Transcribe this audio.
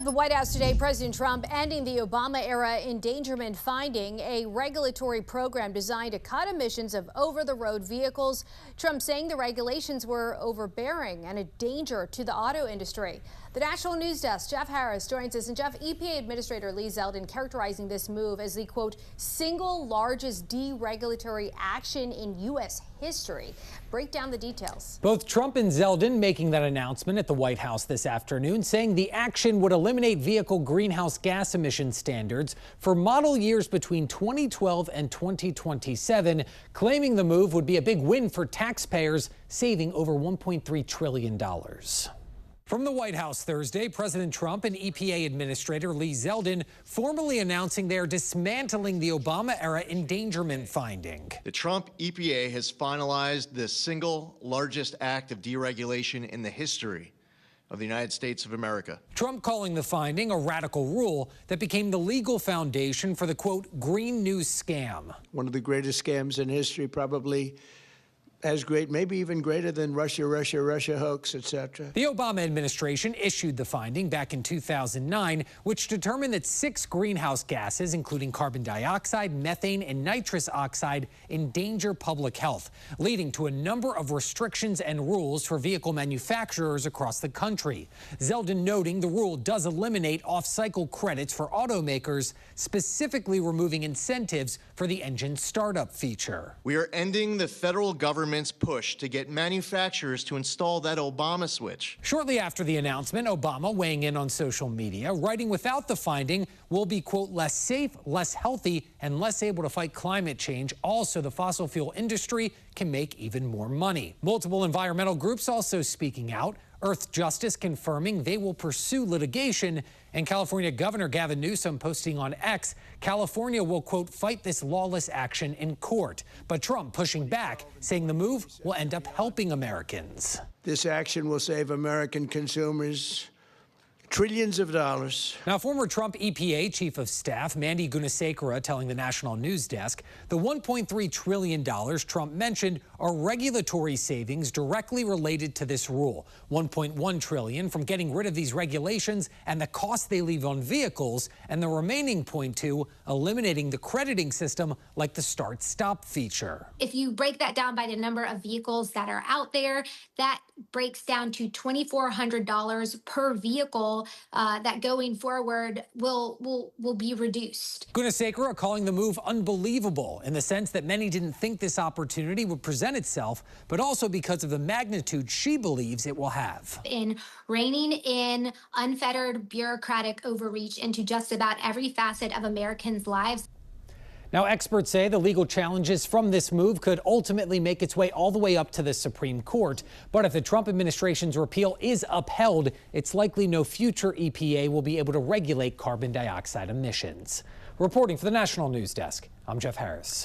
The White House today, President Trump ending the Obama-era endangerment finding, a regulatory program designed to cut emissions of over-the-road vehicles. Trump saying the regulations were overbearing and a danger to the auto industry. The National News Desk, Jeff Harris, joins us. And Jeff, EPA Administrator Lee Zeldin characterizing this move as the, quote, single largest deregulatory action in U.S. history. Break down the details. Both Trump and Zeldin making that announcement at the White House this afternoon, saying the action would eliminate vehicle greenhouse gas emission standards for model years between 2012 and 2027, claiming the move would be a big win for taxpayers, saving over $1.3 trillion. From the White House Thursday, President Trump and EPA Administrator Lee Zeldin formally announcing they are dismantling the Obama-era endangerment finding. The Trump EPA has finalized the single largest act of deregulation in the history of the United States of America. Trump calling the finding a radical rule that became the legal foundation for the, quote, green news scam. One of the greatest scams in history, probably as great, maybe even greater than Russia hoax, etc. The Obama administration issued the finding back in 2009, which determined that 6 greenhouse gases, including carbon dioxide, methane, and nitrous oxide, endanger public health, leading to a number of restrictions and rules for vehicle manufacturers across the country. Zeldin noting the rule does eliminate off-cycle credits for automakers, specifically removing incentives for the engine startup feature. We are ending the federal government's push to get manufacturers to install that Obama switch. Shortly after the announcement, Obama weighing in on social media, writing without the finding will be, quote, less safe, less healthy, and less able to fight climate change. Also, the fossil fuel industry can make even more money. Multiple environmental groups also speaking out. Earth Justice confirming they will pursue litigation, and California Governor Gavin Newsom posting on X, California will, quote, fight this lawless action in court. But Trump pushing back, saying the move will end up helping Americans. This action will save American consumers trillions of dollars. Now, former Trump EPA Chief of Staff Mandy Gunasekara telling the National News Desk the $1.3 trillion Trump mentioned are regulatory savings directly related to this rule. $1.1 trillion from getting rid of these regulations and the cost they leave on vehicles, and the remaining $0.2 eliminating the crediting system like the start-stop feature. If you break that down by the number of vehicles that are out there, that breaks down to $2,400 per vehicle. That going forward will be reduced. Gunasekara calling the move unbelievable in the sense that many didn't think this opportunity would present itself, but also because of the magnitude she believes it will have. In reining in unfettered bureaucratic overreach into just about every facet of Americans' lives. Now, experts say the legal challenges from this move could ultimately make its way all the way up to the Supreme Court. But if the Trump administration's repeal is upheld, it's likely no future EPA will be able to regulate carbon dioxide emissions. Reporting for the National News Desk, I'm Jeff Harris.